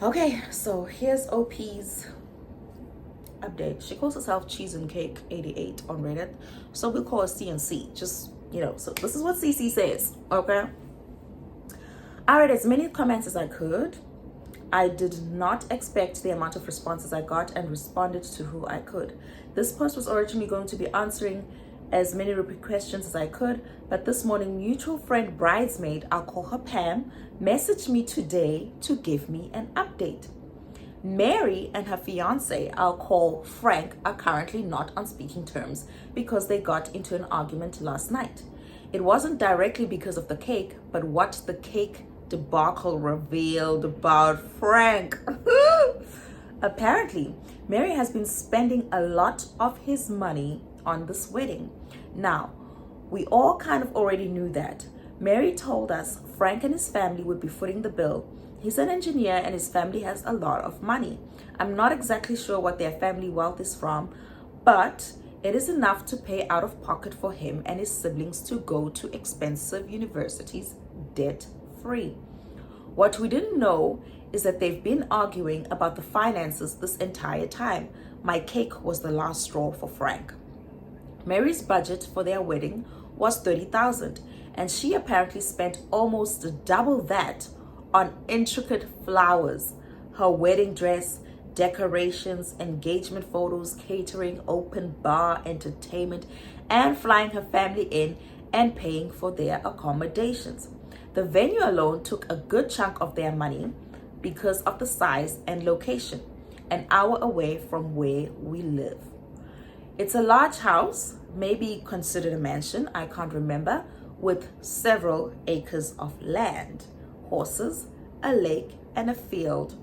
Okay, so here's OP's update. She calls herself Cheese and Cake 88 on Reddit. So we'll call her CNC. Just, so this is what CC says, okay? I read as many comments as I could. I did not expect the amount of responses I got and responded to who I could. This post was originally going to be answering as many repeat questions as I could, but this morning, mutual friend bridesmaid, I'll call her Pam, messaged me today to give me an update. Mary and her fiance, I'll call Frank, are currently not on speaking terms because they got into an argument last night. It wasn't directly because of the cake, but what the cake debacle revealed about Frank. Apparently, Mary has been spending a lot of his money on this wedding. Now, we all kind of already knew that. Mary told us Frank and his family would be footing the bill. He's an engineer and his family has a lot of money. I'm not exactly sure what their family wealth is from, but it is enough to pay out of pocket for him and his siblings to go to expensive universities debt-free. What we didn't know is that they've been arguing about the finances this entire time. My cake was the last straw for Frank. Mary's budget for their wedding was $30,000, and she apparently spent almost double that on intricate flowers, her wedding dress, decorations, engagement photos, catering, open bar, entertainment, and flying her family in and paying for their accommodations. The venue alone took a good chunk of their money because of the size and location, an hour away from where we live. It's a large house, maybe considered a mansion, I can't remember, with several acres of land, horses, a lake, and a field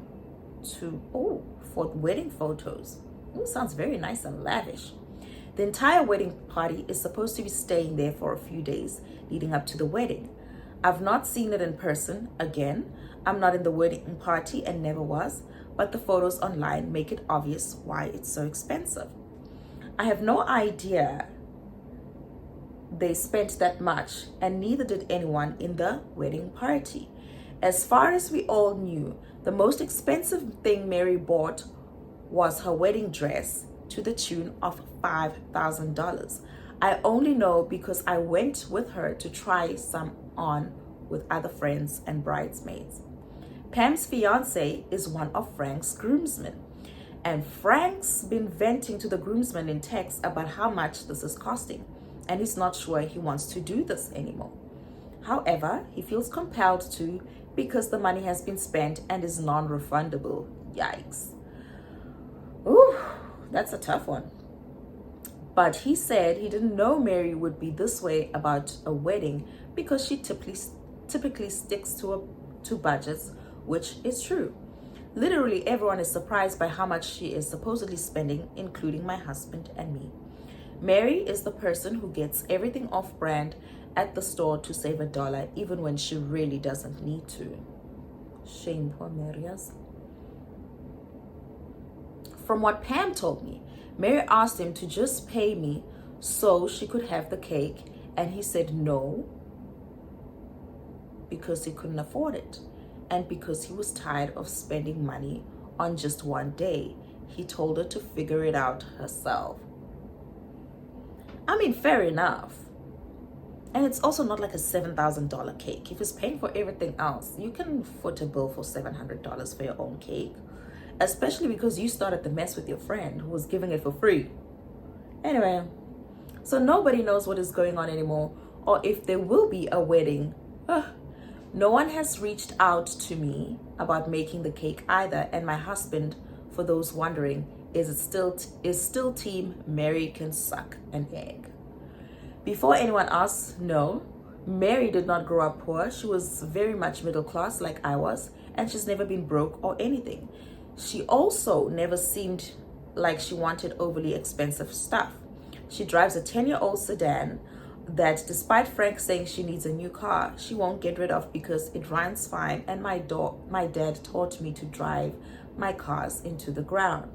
for wedding photos. Sounds very nice and lavish. The entire wedding party is supposed to be staying there for a few days leading up to the wedding. I've not seen it in person. Again, I'm not in the wedding party and never was, but the photos online make it obvious why it's so expensive. I have no idea they spent that much, and neither did anyone in the wedding party. As far as we all knew, the most expensive thing Mary bought was her wedding dress to the tune of $5,000. I only know because I went with her to try some on with other friends and bridesmaids. Pam's fiance is one of Frank's groomsmen, and Frank's been venting to the groomsmen in text about how much this is costing, and he's not sure he wants to do this anymore. However, he feels compelled to because the money has been spent and is non-refundable. Yikes. Ooh, that's a tough one. But he said he didn't know Mary would be this way about a wedding because she typically sticks to budgets, which is true. Literally everyone is surprised by how much she is supposedly spending, including my husband and me. Mary is the person who gets everything off brand at the store to save $1, even when she really doesn't need to. Shame poor Mary's. From what Pam told me, Mary asked him to just pay me so she could have the cake, and he said no because he couldn't afford it and because he was tired of spending money on just one day. He told her to figure it out herself. I mean, fair enough. And it's also not like a $7,000 cake. If he's paying for everything else, you can foot a bill for $700 for your own cake. Especially because you started the mess with your friend who was giving it for free. Anyway, so nobody knows what is going on anymore or if there will be a wedding. No one has reached out to me about making the cake either, and my husband, for those wondering, is still team Mary can suck an egg. Before anyone asks, no, Mary did not grow up poor. She was very much middle class like I was, and she's never been broke or anything. She also never seemed like she wanted overly expensive stuff. She drives a 10-year-old sedan that, despite Frank saying she needs a new car, she won't get rid of because it runs fine, and my dad taught me to drive my cars into the ground.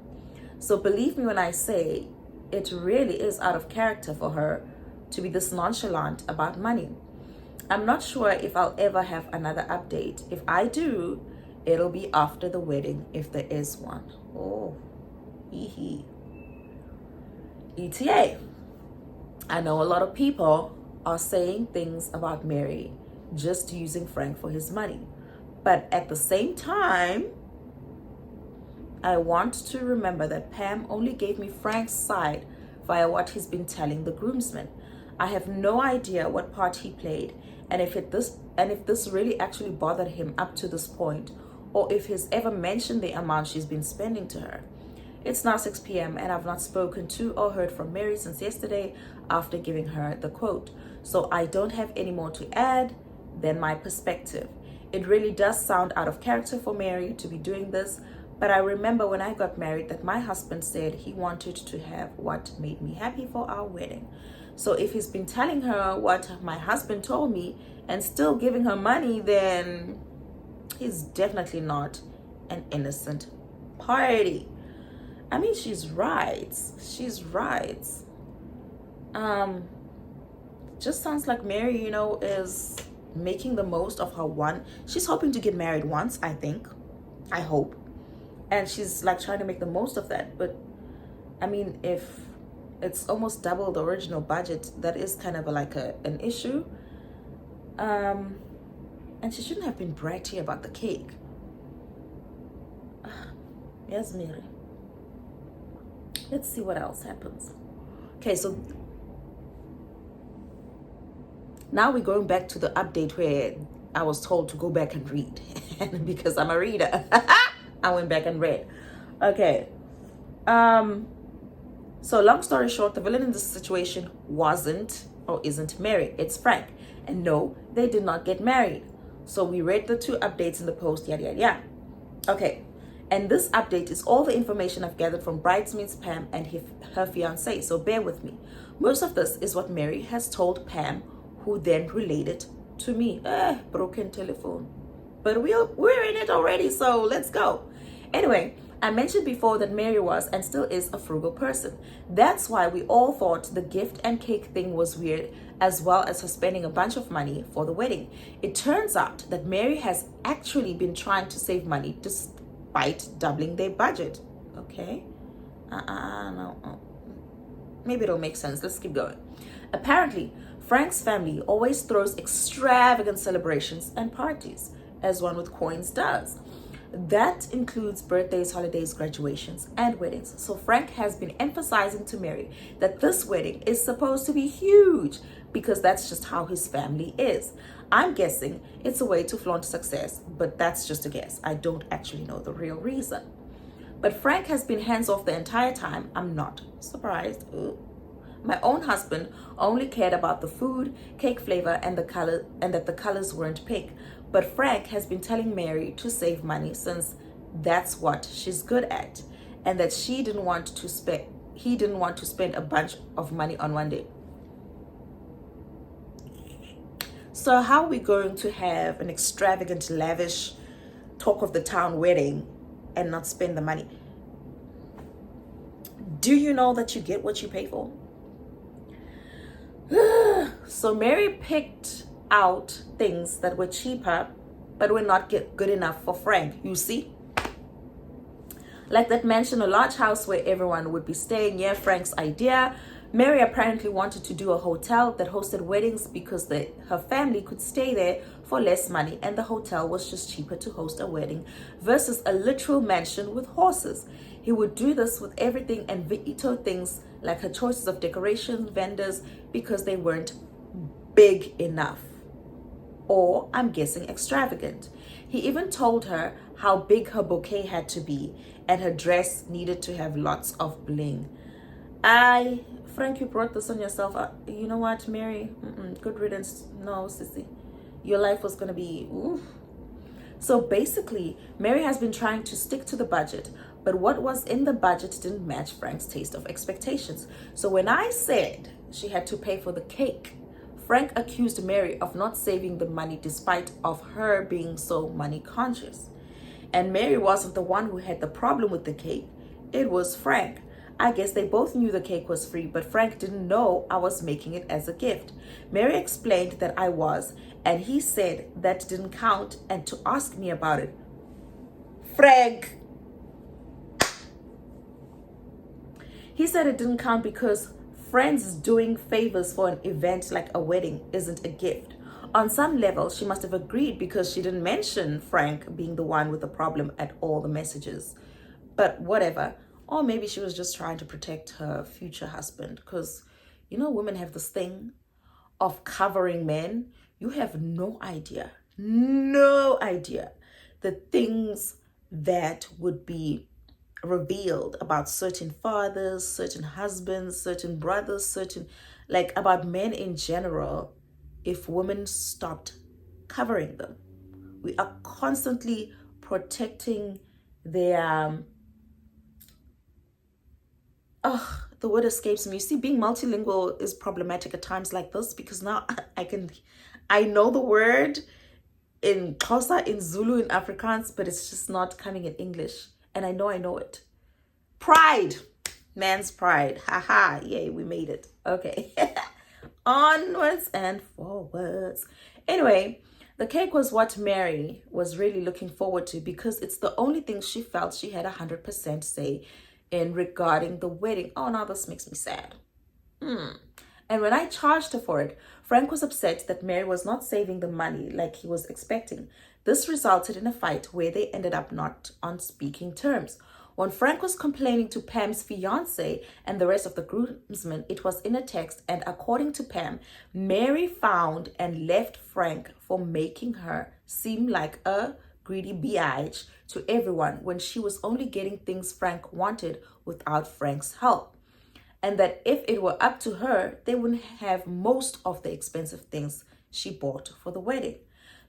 So believe me when I say it really is out of character for her to be this nonchalant about money. I'm not sure if I'll ever have another update. If I do, It'll be after the wedding if there is one. Oh, ETA. I know a lot of people are saying things about Mary just using Frank for his money. But at the same time, I want to remember that Pam only gave me Frank's side via what he's been telling the groomsmen. I have no idea what part he played, and if this really actually bothered him up to this point, or if he's ever mentioned the amount she's been spending to her. It's now 6 p.m. and I've not spoken to or heard from Mary since yesterday after giving her the quote. So I don't have any more to add than my perspective. It really does sound out of character for Mary to be doing this, but I remember when I got married that my husband said he wanted to have what made me happy for our wedding. So if he's been telling her what my husband told me and still giving her money, then he's definitely not an innocent party. I mean, she's right. Just sounds like Mary, is making the most of her one. She's hoping to get married once, I think. I hope. And she's like trying to make the most of that. But I mean, if it's almost double the original budget, that is kind of an issue. And she shouldn't have been bratty about the cake. Yes, Mary. Let's see what else happens. Okay, so now we're going back to the update where I was told to go back and read. And because I'm a reader, I went back and read. Okay. So long story short, the villain in this situation wasn't or isn't Mary. It's Frank. And no, they did not get married. So we read the 2 updates in the post, yada, yada, yada. Okay. And this update is all the information I've gathered from bridesmaids Pam and her fiancé. So bear with me. Most of this is what Mary has told Pam, who then related to me. Broken telephone. But we're in it already, so let's go. Anyway, I mentioned before that Mary was and still is a frugal person. That's why we all thought the gift and cake thing was weird, as well as her spending a bunch of money for the wedding. It turns out that Mary has actually been trying to save money despite doubling their budget. Okay? No. Maybe it'll make sense. Let's keep going. Apparently, Frank's family always throws extravagant celebrations and parties, as one with coins does. That includes birthdays, holidays, graduations, and weddings. So Frank has been emphasizing to Mary that this wedding is supposed to be huge because that's just how his family is. I'm guessing it's a way to flaunt success, but that's just a guess. I don't actually know the real reason. But Frank has been hands off the entire time. I'm not surprised. My own husband only cared about the food, cake flavor, and the color, and that the colors weren't pink. But Frank has been telling Mary to save money since that's what she's good at, and that he didn't want to spend a bunch of money on one day. So how are we going to have an extravagant, lavish, talk of the town wedding and not spend the money? Do you know that you get what you pay for? So Mary picked out things that were cheaper but were not good enough for Frank, you see? Like that mansion, a large house where everyone would be staying. Yeah, Frank's idea. Mary apparently wanted to do a hotel that hosted weddings because her family could stay there for less money, and the hotel was just cheaper to host a wedding versus a literal mansion with horses. He would do this with everything and veto things like her choices of decorations, vendors, because they weren't big enough. Or, I'm guessing, extravagant. He even told her how big her bouquet had to be and her dress needed to have lots of bling. Frank, you brought this on yourself. You know what, Mary? Good riddance. No, sissy. Your life was going to be... oof. So basically, Mary has been trying to stick to the budget, but what was in the budget didn't match Frank's taste of expectations. So when I said she had to pay for the cake, Frank accused Mary of not saving the money despite of her being so money conscious. And Mary wasn't the one who had the problem with the cake. It was Frank. I guess they both knew the cake was free, but Frank didn't know I was making it as a gift. Mary explained that I was, and he said that didn't count and to ask me about it. Frank. He said it didn't count because friends doing favors for an event like a wedding isn't a gift. On some level, she must have agreed because she didn't mention Frank being the one with the problem at all the messages. But whatever. Or maybe she was just trying to protect her future husband. Because, women have this thing of covering men. You have no idea the things that would be revealed about certain fathers, certain husbands, certain brothers, about men in general, if women stopped covering them. We are constantly protecting their the word escapes me. You see, being multilingual is problematic at times like this because now I know the word in Xhosa, in Zulu, in Afrikaans, but it's just not coming in English. And I know it. Pride. Man's pride. Haha. Yay, we made it. Okay. Onwards and forwards. Anyway, the cake was what Mary was really looking forward to because it's the only thing she felt she had 100% say in regarding the wedding. Oh, now this makes me sad. And when I charged her for it, Frank was upset that Mary was not saving the money like he was expecting. This resulted in a fight where they ended up not on speaking terms. When Frank was complaining to Pam's fiance and the rest of the groomsmen, it was in a text, and according to Pam, Mary found and left Frank for making her seem like a greedy bitch to everyone when she was only getting things Frank wanted without Frank's help. And that if it were up to her, they wouldn't have most of the expensive things she bought for the wedding.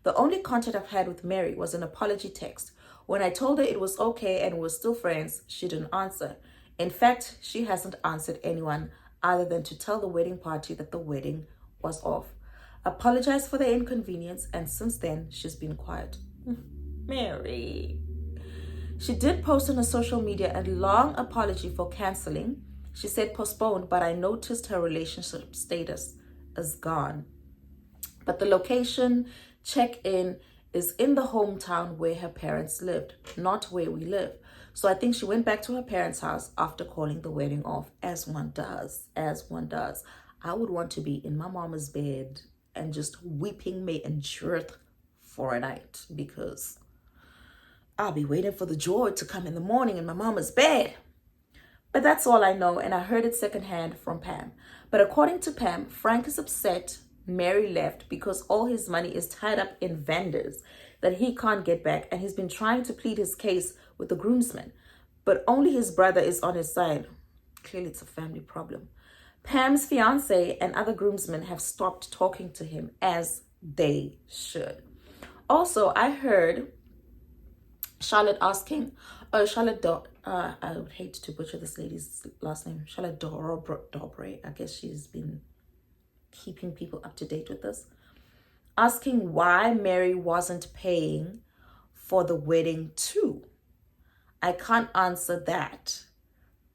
The only contact I've had with Mary was an apology text. When I told her it was okay and we're still friends, she didn't answer. In fact, she hasn't answered anyone other than to tell the wedding party that the wedding was off. Apologized for the inconvenience, and since then, she's been quiet. Mary. She did post on her social media a long apology for canceling. She said postponed, but I noticed her relationship status is gone. But the location check-in is in the hometown where her parents lived, not where we live. So I think she went back to her parents' house after calling the wedding off, as one does. I would want to be in my mama's bed and just weeping me in truth for a night because I'll be waiting for the joy to come in the morning in my mama's bed. But that's all I know, and I heard it secondhand from Pam. But according to Pam, Frank is upset Mary left because all his money is tied up in vendors that he can't get back, and he's been trying to plead his case with the groomsmen, but only his brother is on his side. Clearly, it's a family problem. Pam's fiance and other groomsmen have stopped talking to him, as they should. Also, I heard Charlotte asking, I would hate to butcher this lady's last name, Charlotte Dobre. I guess she's been keeping people up to date with this. Asking why Mary wasn't paying for the wedding too. I can't answer that.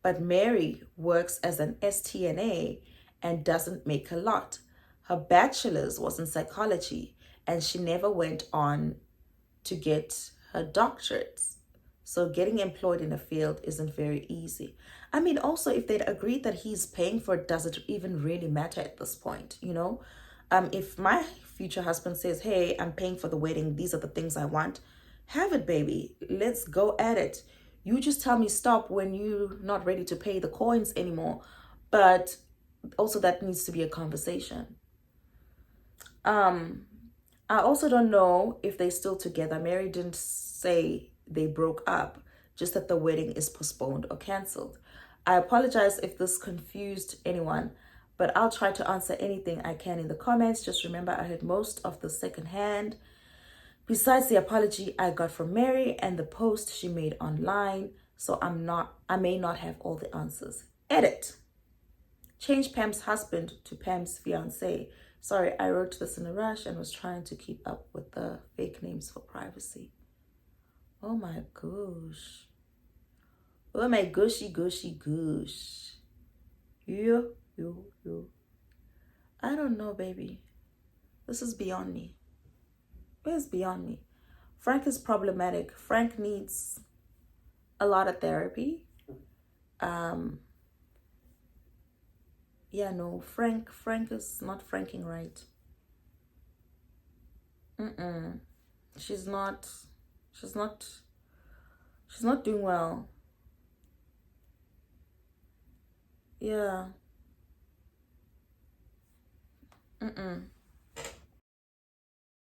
But Mary works as an STNA and doesn't make a lot. Her bachelor's was in psychology and she never went on to get her doctorates. So getting employed in a field isn't very easy. I mean, also, if they'd agreed that he's paying for it, does it even really matter at this point, If my future husband says, hey, I'm paying for the wedding, these are the things I want, have it, baby. Let's go at it. You just tell me stop when you're not ready to pay the coins anymore. But also that needs to be a conversation. I also don't know if they're still together. Mary didn't say they broke up, just that the wedding is postponed or canceled. I apologize if this confused anyone, but I'll try to answer anything I can in the comments. Just remember, I heard most of the secondhand. Besides the apology I got from Mary and the post she made online, so I may not have all the answers. Edit. Change Pam's husband to Pam's fiance. Sorry, I wrote this in a rush and was trying to keep up with the fake names for privacy. Oh my gosh. Oh my gushy. You. I don't know, baby. This is beyond me. It's beyond me. Frank is problematic. Frank needs a lot of therapy. Um, yeah, no, Frank is not franking right. Mm-mm. She's not, she's not, she's not doing well. Yeah. Mm-mm.